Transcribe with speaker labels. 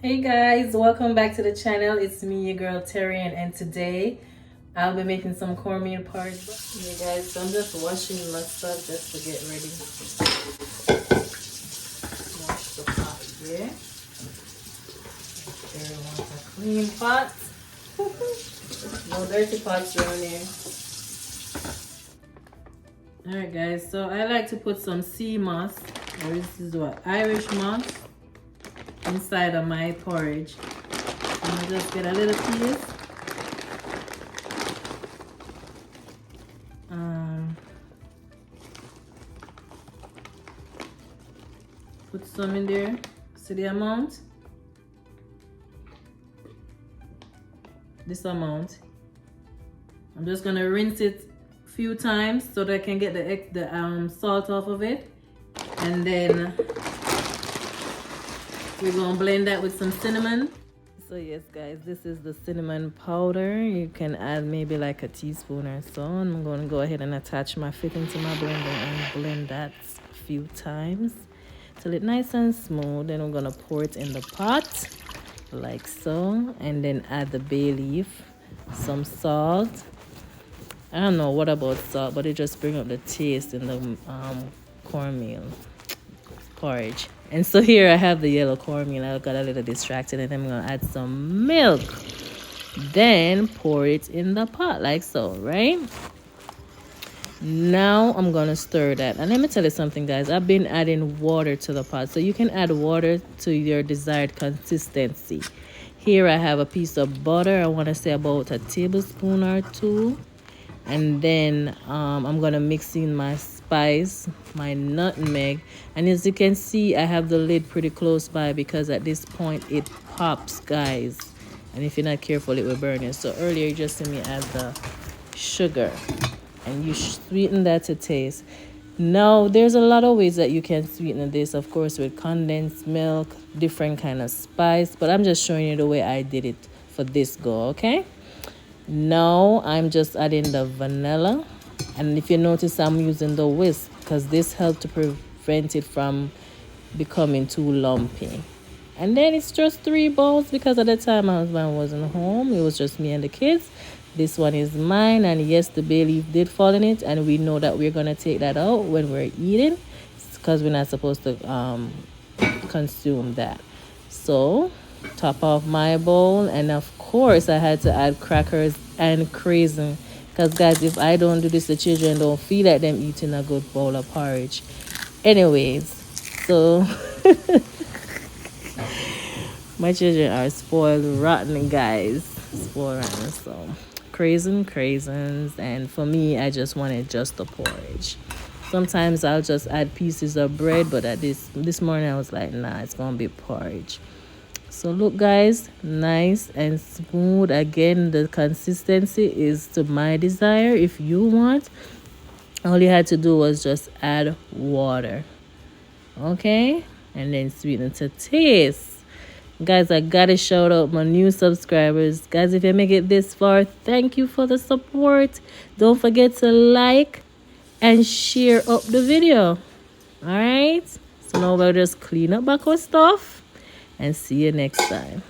Speaker 1: Hey guys, welcome back to the channel. It's me, your girl Terry, and today I'll be making some cornmeal porridge. Hey guys, so I'm just washing my stuff just to get ready. Wash the pot here. Terry wants a clean pot. No dirty pots around here. Alright guys, so I like to put some sea moss, or this is what, Irish moss, inside of my porridge. I'm gonna just get a little piece. Put some in there. See the amount? This amount. I'm just gonna rinse it a few times so that I can get the salt off of it, and then we're gonna blend that with some cinnamon. So yes guys, this is the cinnamon powder. You can add maybe like a teaspoon or so. I'm gonna go ahead and attach my fitting to my blender and blend that a few times till it's nice and smooth. Then I'm gonna pour it in the pot like so, and then add the bay leaf, some salt. I don't know what about salt, but it just brings up the taste in the cornmeal porridge. And so here I have the yellow cornmeal. I got a little distracted, and I'm gonna add some milk, then pour it in the pot like so. Right now I'm gonna stir that, and let me tell you something guys, I've been adding water to the pot, so you can add water to your desired consistency. Here I have a piece of butter. I want to say about a tablespoon or two, and then I'm gonna mix in my spice, my nutmeg, and as you can see I have the lid pretty close by because at this point it pops guys, and if you're not careful it will burn you. So earlier you just see me add the sugar, and you sweeten that to taste. Now there's a lot of ways that you can sweeten this, of course, with condensed milk, different kind of spice, but I'm just showing you the way I did it for this go. Okay, now I'm just adding the vanilla, and if you notice I'm using the whisk because this helps to prevent it from becoming too lumpy. And then it's just 3 bowls because at the time my husband wasn't home, it was just me and the kids. This one is mine, and yes, the bay leaf did fall in it, and we know that we're gonna take that out when we're eating because we're not supposed to consume that. So top off my bowl, and of course I had to add crackers and craisins because guys, if I don't do this, the children don't feel like them eating a good bowl of porridge. Anyways, so my children are spoiled rotten guys, spoiled rotten. So craisins, and for me I just wanted just the porridge. Sometimes I'll just add pieces of bread, but at this morning I was like, nah, it's gonna be porridge. So look guys, nice and smooth. Again, the consistency is to my desire. If you want, all you had to do was just add water, okay, and then sweeten to taste. Guys, I gotta shout out my new subscribers. Guys, if you make it this far, thank you for the support. Don't forget to like and share up the video. All right, so now we'll just clean up back our stuff and see you next time.